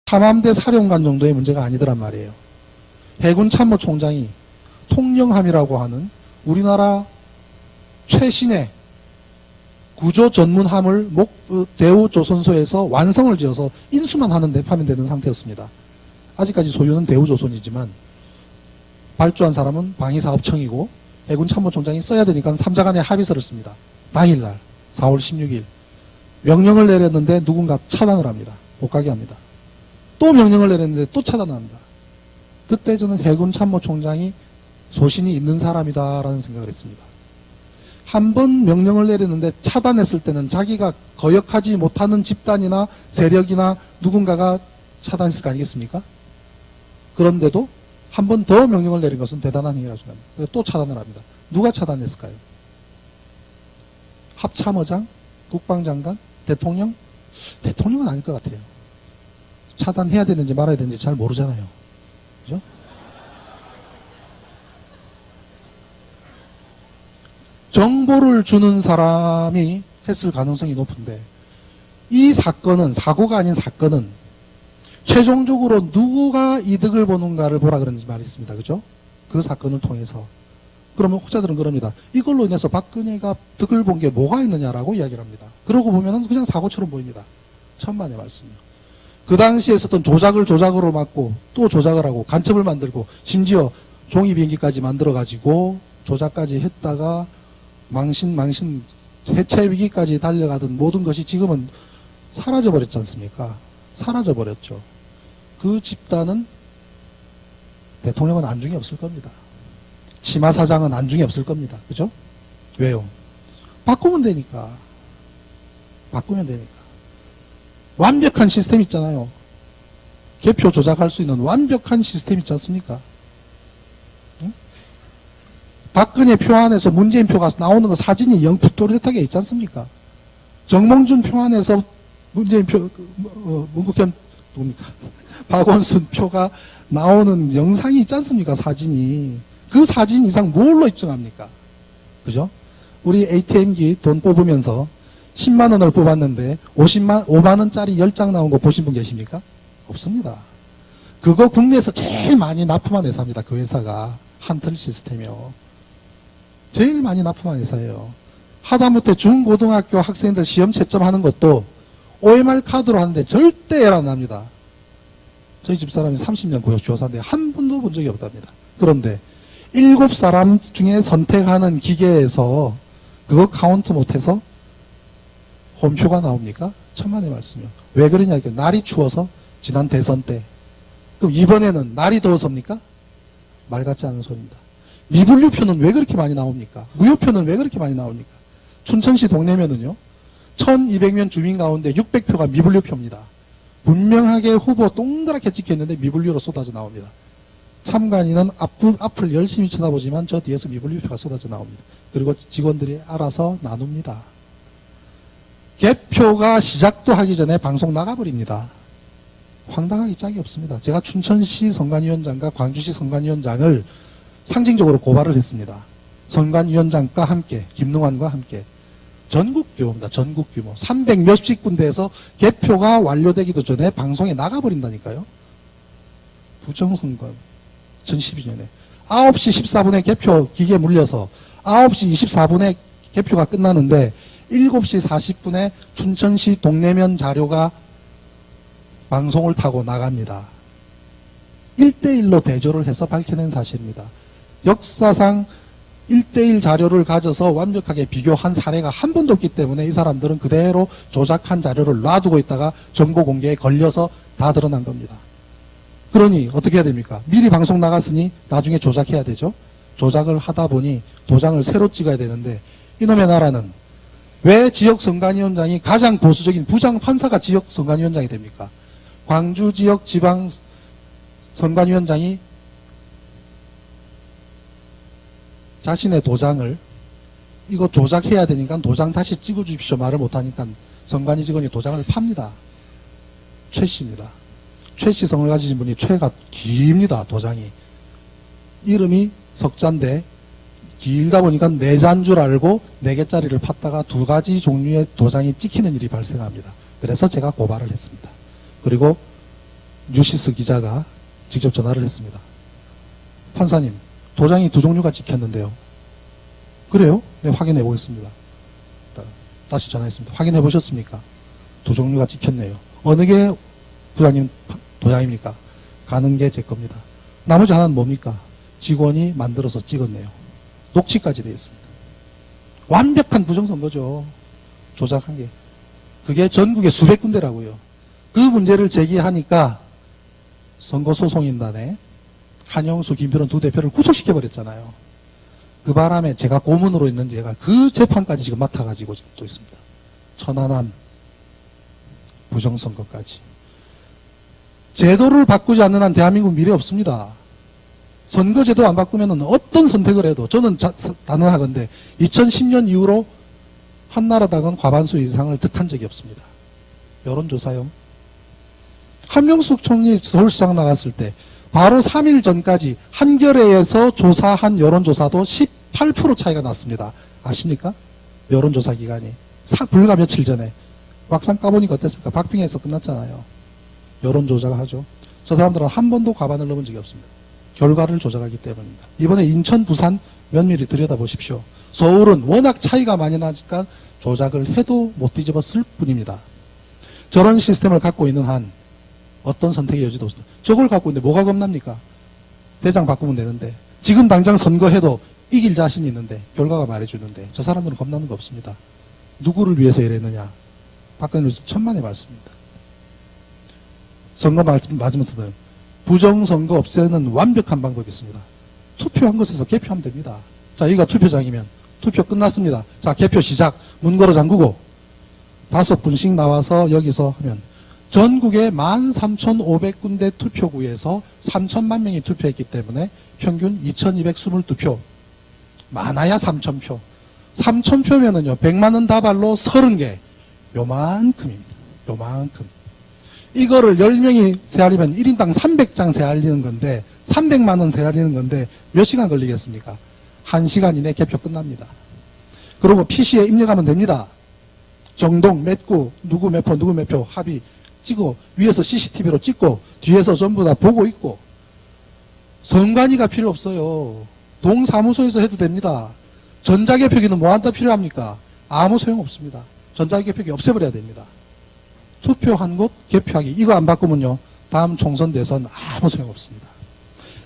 탐함대 사령관 정도의 문제가 아니더란 말이에요. 해군 참모총장이 통영함이라고 하는 우리나라 최신의 구조 전문함을 대우조선소에서 완성을 지어서 인수만 하면 되는 상태였습니다. 아직까지 소유는 대우조선이지만 발주한 사람은 방위사업청이고 해군 참모총장이 써야 되니까 3자 간의 합의서를 씁니다. 당일날 4월 16일 명령을 내렸는데 누군가 차단을 합니다. 못 가게 합니다. 또 명령을 내렸는데 또 차단합니다. 그때 저는 해군 참모총장이 소신이 있는 사람이다라는 생각을 했습니다. 한 번 명령을 내렸는데 차단했을 때는 자기가 거역하지 못하는 집단이나 세력이나 누군가가 차단했을 거 아니겠습니까? 그런데도 한 번 더 명령을 내린 것은 대단한 행위라고 생각합니다. 또 차단을 합니다. 누가 차단했을까요? 합참의장? 국방장관? 대통령? 대통령은 아닐 것 같아요. 차단해야 되는지 말아야 되는지 잘 모르잖아요. 그죠? 정보를 주는 사람이 했을 가능성이 높은데 이 사건은 사고가 아닌 사건은 최종적으로 누구가 이득을 보는가를 보라 그런 말이 있습니다. 그죠? 그 사건을 통해서. 그러면 혹자들은 그럽니다. 이걸로 인해서 박근혜가 득을 본 게 뭐가 있느냐라고 이야기를 합니다. 그러고 보면은 그냥 사고처럼 보입니다. 천만의 말씀이요. 그 당시에 있었던 조작을 조작으로 막고 또 조작을 하고 간첩을 만들고 심지어 종이 비행기까지 만들어가지고 조작까지 했다가 망신 해체 위기까지 달려가던 모든 것이 지금은 사라져버렸지 않습니까? 사라져버렸죠. 그 집단은 대통령은 안중에 없을 겁니다. 치마사장은 안중에 없을 겁니다. 그죠? 왜요? 바꾸면 되니까. 바꾸면 되니까. 완벽한 시스템 있잖아요. 개표 조작할 수 있는 완벽한 시스템 있지 않습니까? 응? 박근혜 표 안에서 문재인 표가 나오는 거 사진이 또렷하게 있지 않습니까? 정몽준 표 안에서 문재인 표, 문국현, 누굽니까? 박원순 표가 나오는 영상이 있지 않습니까? 사진이. 그 사진 이상 뭘로 입증합니까? 그죠? 우리 ATM기 돈 뽑으면서 10만 원을 뽑았는데 5만 원짜리 10장 나온 거 보신 분 계십니까? 없습니다. 그거 국내에서 제일 많이 납품한 회사입니다. 그 회사가. 한틀 시스템이요. 제일 많이 납품한 회사예요. 하다못해 중고등학교 학생들 시험 채점하는 것도 OMR 카드로 하는데 절대 에러 안 납니다. 저희 집사람이 30년 교사인데 한 번도 본 적이 없답니다. 그런데 7사람 중에 선택하는 기계에서 그거 카운트 못해서 홈표가 나옵니까? 천만의 말씀이요. 왜 그러냐? 날이 추워서 지난 대선 때. 그럼 이번에는 날이 더워서입니까? 말 같지 않은 소리입니다. 미분류표는 왜 그렇게 많이 나옵니까? 무효표는 왜 그렇게 많이 나옵니까? 춘천시 동네면은요. 1200명 주민 가운데 600표가 미분류표입니다. 분명하게 후보 동그랗게 찍혀있는데 미분류로 쏟아져 나옵니다. 참관인은 앞을 열심히 쳐다보지만 저 뒤에서 미분류표가 쏟아져 나옵니다. 그리고 직원들이 알아서 나눕니다. 개표가 시작도 하기 전에 방송 나가버립니다. 황당하기 짝이 없습니다. 제가 춘천시 선관위원장과 광주시 선관위원장을 상징적으로 고발을 했습니다. 선관위원장과 함께 김능환과 함께 전국 규모입니다. 전국 규모 300 몇십 군데에서 개표가 완료되기도 전에 방송에 나가버린다니까요. 부정선거 2012년에 9시 14분에 개표 기계 물려서 9시 24분에 개표가 끝나는데 7시 40분에 춘천시 동네면 자료가 방송을 타고 나갑니다. 1대1로 대조를 해서 밝혀낸 사실입니다. 역사상 1대1 자료를 가져서 완벽하게 비교한 사례가 한 번도 없기 때문에 이 사람들은 그대로 조작한 자료를 놔두고 있다가 정보 공개에 걸려서 다 드러난 겁니다. 그러니 어떻게 해야 됩니까? 미리 방송 나갔으니 나중에 조작해야 되죠. 조작을 하다 보니 도장을 새로 찍어야 되는데 이놈의 나라는 왜 지역선관위원장이 가장 보수적인 부장판사가 지역선관위원장이 됩니까? 광주 지역 지방 선관위원장이 자신의 도장을 이거 조작해야 되니까 도장 다시 찍어주십시오 말을 못하니까 선관위 직원이 도장을 팝니다. 최씨입니다. 최씨성을 가지신 분이 최가 깁니다. 도장이. 이름이 석자인데 길다 보니까 4자인 줄 알고 4개짜리를 팠다가 2가지 종류의 도장이 찍히는 일이 발생합니다. 그래서 제가 고발을 했습니다. 그리고 뉴시스 기자가 직접 전화를 했습니다. 판사님, 도장이 두 종류가 찍혔는데요. 그래요? 네, 확인해 보겠습니다. 다시 전화했습니다. 확인해 보셨습니까? 두 종류가 찍혔네요. 어느 게 부장님 도장입니까? 가는 게 제 겁니다. 나머지 하나는 뭡니까? 직원이 만들어서 찍었네요. 녹취까지 되어 있습니다. 완벽한 부정선거죠. 조작한 게. 그게 전국에 수백 군데라고요. 그 문제를 제기하니까 선거소송인단에 한영수, 김표는 두 대표를 구속시켜버렸잖아요. 그 바람에 제가 고문으로 있는 제가 그 재판까지 지금 맡아가지고 지금 또 있습니다. 천안함 부정선거까지. 제도를 바꾸지 않는 한 대한민국 미래 없습니다. 선거제도 안 바꾸면 어떤 선택을 해도 저는 단언하건대 2010년 이후로 한나라당은 과반수 이상을 득한 적이 없습니다. 여론조사요. 한명숙 총리 서울시장 나갔을 때 바로 3일 전까지 한겨레에서 조사한 여론조사도 18% 차이가 났습니다. 아십니까? 여론조사 기간이. 불과 며칠 전에. 막상 까보니까 어땠습니까? 박빙에서 끝났잖아요. 여론조작을 하죠. 저 사람들은 한 번도 과반을 넘은 적이 없습니다. 결과를 조작하기 때문입니다. 이번에 인천, 부산 면밀히 들여다보십시오. 서울은 워낙 차이가 많이 나니까 조작을 해도 못 뒤집었을 뿐입니다. 저런 시스템을 갖고 있는 한 어떤 선택의 여지도 없습니다. 저걸 갖고 있는데 뭐가 겁납니까? 대장 바꾸면 되는데 지금 당장 선거해도 이길 자신이 있는데 결과가 말해주는데 저 사람들은 겁나는 거 없습니다. 누구를 위해서 이랬느냐? 박근혜 천만의 말씀입니다. 선거 맞으면서 부정선거 없애는 완벽한 방법이 있습니다. 투표한 곳에서 개표하면 됩니다. 자, 여기가 투표장이면 투표 끝났습니다. 자, 개표 시작. 문 걸어 잠그고 5분씩 나와서 여기서 하면 전국에 13,500군데 투표구에서 3천만 명이 투표했기 때문에 평균 2,222표. 많아야 3,000표. 3,000표면은요, 100만 원 다발로 30개. 요만큼입니다. 요만큼. 이거를 10명이 세알리면 1인당 300장 세알리는 건데 300만 원 세알리는 건데 몇 시간 걸리겠습니까? 1시간 이내 개표 끝납니다. 그리고 PC에 입력하면 됩니다. 정동, 몇 구, 누구 몇 표, 누구 몇 표 합의 찍고 위에서 CCTV로 찍고 뒤에서 전부 다 보고 있고 선관위가 필요 없어요. 동사무소에서 해도 됩니다. 전자개표기는 뭐한테 필요합니까? 아무 소용없습니다. 전자개표기 없애버려야 됩니다. 투표한 곳 개표하기 이거 안 바꾸면요 다음 총선 대선 아무 소용없습니다.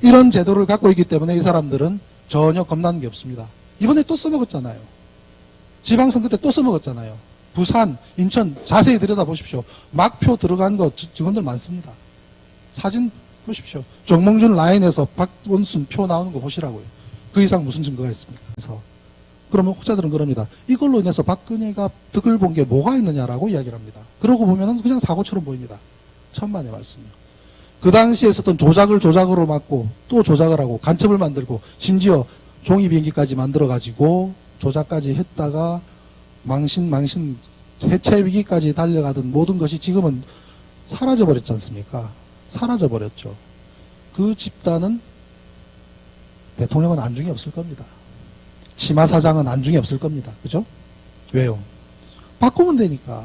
이런 제도를 갖고 있기 때문에 이 사람들은 전혀 겁나는 게 없습니다. 이번에 또 써먹었잖아요. 지방선거 때 또 써먹었잖아요. 부산, 인천 자세히 들여다보십시오. 막표 들어간 거 직원들 많습니다. 사진 보십시오. 정몽준 라인에서 박원순 표 나오는 거 보시라고요. 그 이상 무슨 증거가 있습니까? 그래서 그러면 혹자들은 그럽니다. 이걸로 인해서 박근혜가 득을 본 게 뭐가 있느냐라고 이야기를 합니다. 그러고 보면 그냥 사고처럼 보입니다. 천만의 말씀이요. 그 당시에 있었던 조작을 조작으로 막고 또 조작을 하고 간첩을 만들고 심지어 종이 비행기까지 만들어가지고 조작까지 했다가 망신 해체 위기까지 달려가던 모든 것이 지금은 사라져버렸지 않습니까? 사라져버렸죠. 그 집단은 대통령은 안중에 없을 겁니다. 치마 사장은 안중에 없을 겁니다. 그죠? 왜요? 바꾸면 되니까.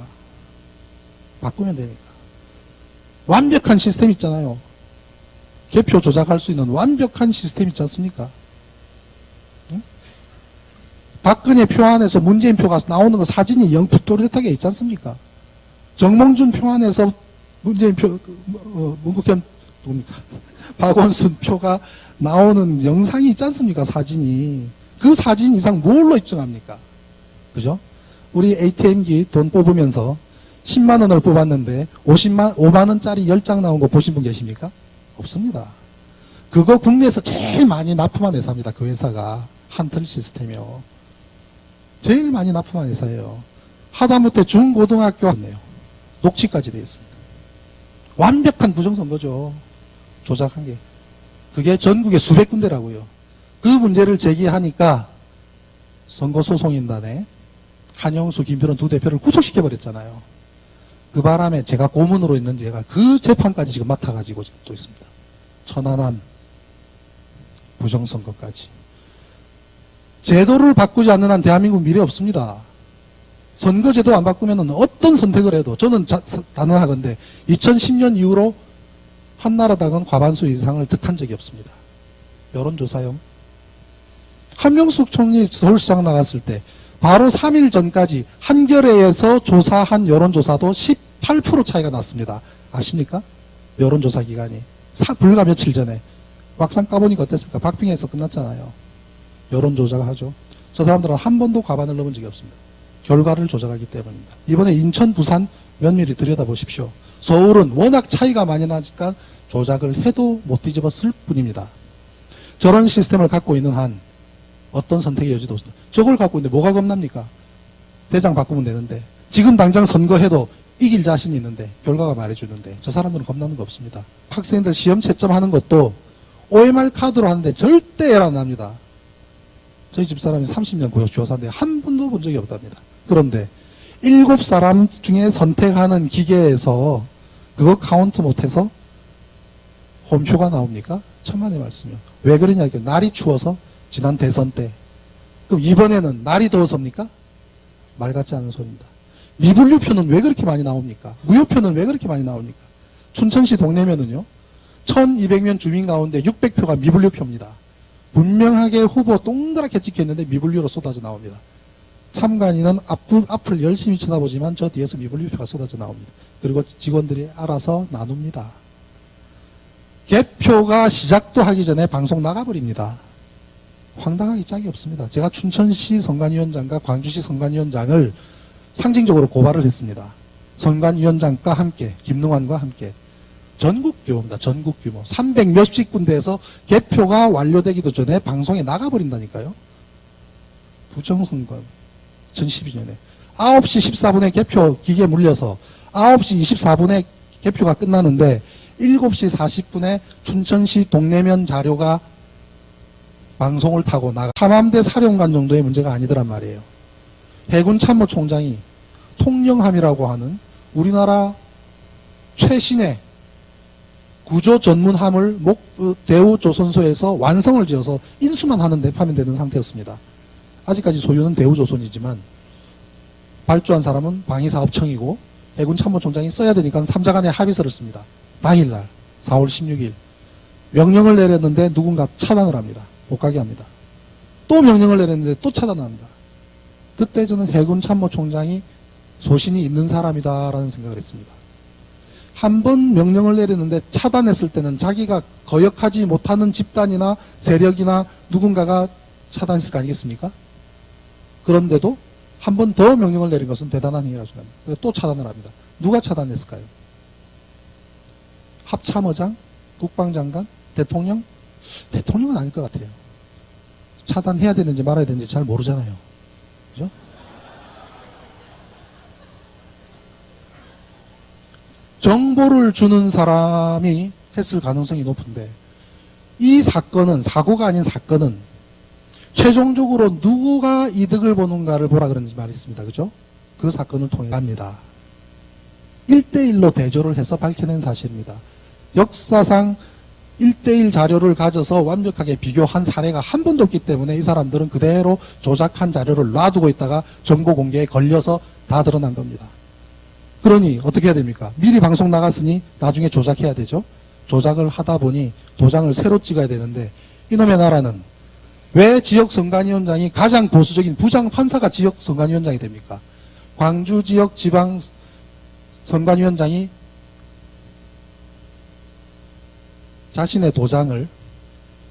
바꾸면 되니까. 완벽한 시스템 있잖아요. 개표 조작할 수 있는 완벽한 시스템 있지 않습니까? 응? 박근혜 표 안에서 문재인 표가 나오는 거 사진이 영푸토리하게 있지 않습니까? 정몽준 표 안에서 문재인 표, 문국현, 누굽니까? 박원순 표가 나오는 영상이 있지 않습니까? 사진이. 그 사진 이상 뭘로 입증합니까? 그죠? 우리 ATM기 돈 뽑으면서 10만 원을 뽑았는데 5만 원짜리 10장 나온 거 보신 분 계십니까? 없습니다. 그거 국내에서 제일 많이 납품한 회사입니다. 그 회사가. 한틀 시스템이요. 제일 많이 납품한 회사예요. 하다못해 중고등학교 왔네요. 녹취까지 되어 있습니다. 완벽한 부정선거죠. 조작한 게. 그게 전국에 수백 군데라고요. 그 문제를 제기하니까 선거소송인단에 한영수, 김표는 두 대표를 구속시켜버렸잖아요. 그 바람에 제가 고문으로 있는 제가 그 재판까지 지금 맡아가지고 지금 또 있습니다. 천안함 부정선거까지. 제도를 바꾸지 않는 한 대한민국 미래 없습니다. 선거제도 안 바꾸면 어떤 선택을 해도 저는 단언하건대 2010년 이후로 한나라당은 과반수 이상을 득한 적이 없습니다. 여론조사요. 한명숙 총리 서울시장 나갔을 때 바로 3일 전까지 한겨레에서 조사한 여론조사도 18% 차이가 났습니다. 아십니까? 여론조사 기간이. 불과 며칠 전에. 막상 까보니까 어땠습니까? 박빙에서 끝났잖아요. 여론조작을 하죠. 저 사람들은 한 번도 과반을 넘은 적이 없습니다. 결과를 조작하기 때문입니다. 이번에 인천, 부산 면밀히 들여다보십시오. 서울은 워낙 차이가 많이 나니까 조작을 해도 못 뒤집었을 뿐입니다. 저런 시스템을 갖고 있는 한 어떤 선택의 여지도 없습니다. 저걸 갖고 있는데 뭐가 겁납니까? 대장 바꾸면 되는데 지금 당장 선거해도 이길 자신이 있는데 결과가 말해주는데 저 사람들은 겁나는 거 없습니다. 학생들 시험 채점하는 것도 OMR 카드로 하는데 절대 에러 안 납니다. 저희 집사람이 30년 교사인데 한 번도 본 적이 없답니다. 그런데 7사람 중에 선택하는 기계에서 그거 카운트 못해서 홈표가 나옵니까? 천만의 말씀이요. 왜 그러냐? 날이 추워서 지난 대선 때. 그럼 이번에는 날이 더워서입니까? 말 같지 않은 소리입니다. 미분류표는 왜 그렇게 많이 나옵니까? 무효표는 왜 그렇게 많이 나옵니까? 춘천시 동래면은요. 1200명 주민 가운데 600표가 미분류표입니다. 분명하게 후보 동그랗게 찍혀있는데 미분류로 쏟아져 나옵니다. 참관인은 앞을 열심히 쳐다보지만 저 뒤에서 미분류표가 쏟아져 나옵니다. 그리고 직원들이 알아서 나눕니다. 개표가 시작도 하기 전에 방송 나가버립니다. 황당하기 짝이 없습니다. 제가 춘천시 선관위원장과 광주시 선관위원장을 상징적으로 고발을 했습니다. 선관위원장과 함께 김능환과 함께 전국 규모입니다. 전국 규모 300 몇십 군데에서 개표가 완료되기도 전에 방송에 나가버린다니까요. 부정선거 2012년에 9시 14분에 개표 기계 물려서 9시 24분에 개표가 끝나는데 7시 40분에 춘천시 동래면 자료가 방송을 타고 나가. 탐함대 사령관 정도의 문제가 아니더란 말이에요. 해군 참모총장이 통영함이라고 하는 우리나라 최신의 구조 전문함을 대우조선소에서 완성을 지어서 인수만 하면 되는 상태였습니다. 아직까지 소유는 대우조선이지만 발주한 사람은 방위사업청이고 해군 참모총장이 써야 되니까 3자 간의 합의서를 씁니다. 당일날 4월 16일 명령을 내렸는데 누군가 차단을 합니다. 못 가게 합니다. 또 명령을 내렸는데 또 차단합니다. 그때 저는 해군 참모총장이 소신이 있는 사람이다라는 생각을 했습니다. 한 번 명령을 내렸는데 차단했을 때는 자기가 거역하지 못하는 집단이나 세력이나 누군가가 차단했을 거 아니겠습니까? 그런데도 한 번 더 명령을 내린 것은 대단한 행위라고 생각합니다. 또 차단을 합니다. 누가 차단했을까요? 합참의장? 국방장관? 대통령? 대통령은 아닐 것 같아요. 차단해야 되는지 말아야 되는지 잘 모르잖아요. 그죠? 정보를 주는 사람이 했을 가능성이 높은데 이 사건은 사고가 아닌 사건은 최종적으로 누구가 이득을 보는가를 보라 그런 말이 있습니다. 그죠? 그 사건을 통해 갑니다. 1대1로 대조를 해서 밝혀낸 사실입니다. 역사상 1대1 자료를 가져서 완벽하게 비교한 사례가 한 번도 없기 때문에 이 사람들은 그대로 조작한 자료를 놔두고 있다가 정보 공개에 걸려서 다 드러난 겁니다. 그러니 어떻게 해야 됩니까? 미리 방송 나갔으니 나중에 조작해야 되죠. 조작을 하다 보니 도장을 새로 찍어야 되는데 이놈의 나라는 왜 지역선관위원장이 가장 보수적인 부장판사가 지역선관위원장이 됩니까? 광주 지역 지방 선관위원장이 자신의 도장을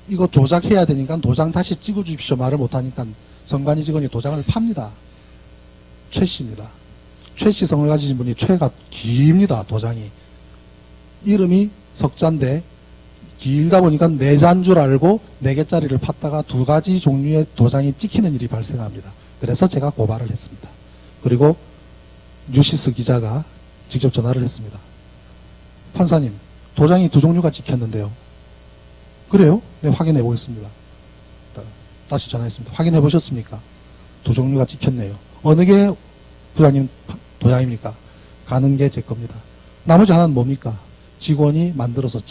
이거 조작해야 되니까 도장 다시 찍어주십시오 말을 못하니까 선관위 직원이 도장을 팝니다. 최 씨입니다. 최 씨 성을 가지신 분이 최가 깁니다. 도장이. 이름이 석자인데 길다 보니까 4자인 줄 알고 4개짜리를 팠다가 2가지 종류의 도장이 찍히는 일이 발생합니다. 그래서 제가 고발을 했습니다. 그리고 뉴시스 기자가 직접 전화를 했습니다. 판사님, 도장이 2종류가 찍혔는데요. 그래요? 네, 확인해 보겠습니다. 다시 전화했습니다. 확인해 보셨습니까? 2종류가 찍혔네요. 어느 게 부장님 도장입니까? 가는 게 제 겁니다. 나머지 하나는 뭡니까? 직원이 만들어서 찍어